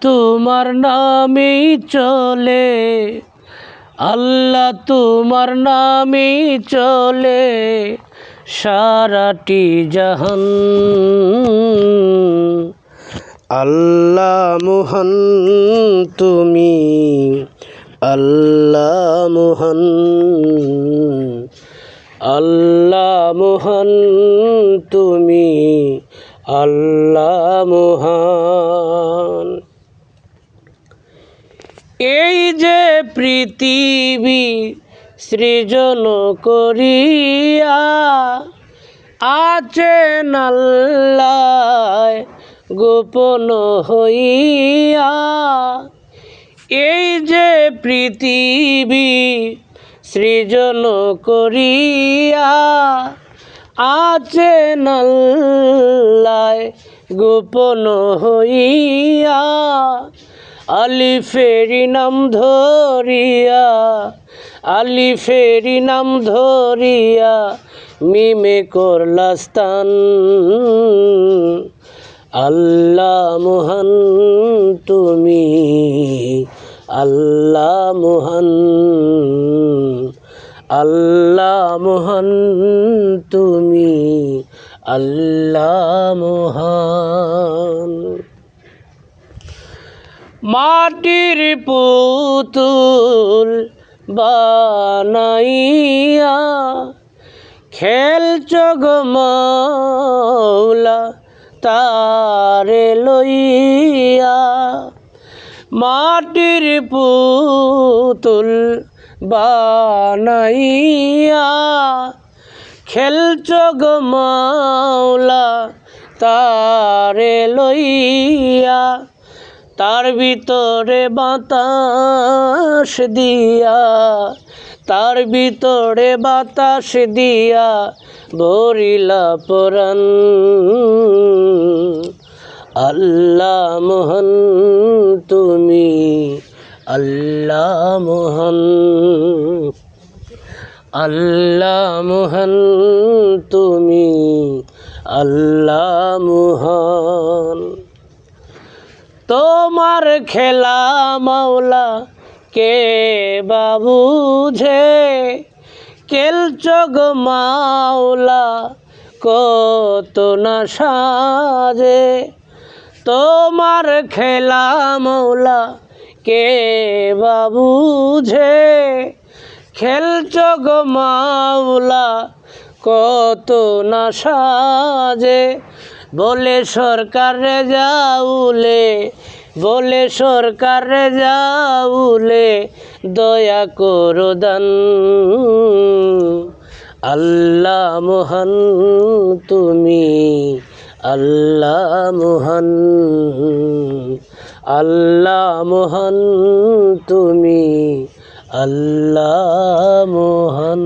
তোমার নামেই চলে, আল্লাহ তোমার নামেই চলে সারাটি জাহান। আল্লাহ মহান তুমি, আল্লাহ মহান, আল্লাহ মহান তুমি, আল্লাহ মহান। এই যে পৃথিবী সৃজন করিয়া আছেন আল্লাহ গোপন হইয়া, এই যে পৃথিবী সৃজন করিয়া আছেন আল্লাহ গোপন হইয়া, আলিফেরি নাম ধরিয়া, আলিফেরি নাম ধরিয়া মিমে করলা স্থান। আল্লাহ মহান তুমি, আল্লাহ মহান, আল্লাহ মহান তুমি, আল্লাহ মহান। মাটির পুতুল বানাইয়া খেলছ গো মৌলা তারে লইয়া, মাটির পুতুল বানাইয়া খেলছ গো মৌলা তারে লইয়া, তার ভিতরে বাতাস দিয়া, তার ভিতরে বাতাস দিয়া ভরিলা পরাণ। আল্লাহ মহান তুমি, আল্লাহ মহান, আল্লাহ মহান তুমি, আল্লাহ মহান। তোমার খেলা মাওলা কে বাবুঝে, খেলছ গো মাওলা কত না সাজে। তোমার খেলা মাওলা কে বাবুঝে, খেলছ গো মাওলা কত না সাজে। বলে সরকার যাউলে, বলে সরকার যাউলে দয়া করো দান। আল্লাহ মহান তুমি, আল্লাহ মহান, আল্লাহ মহান তুমি, আল্লাহ মহান।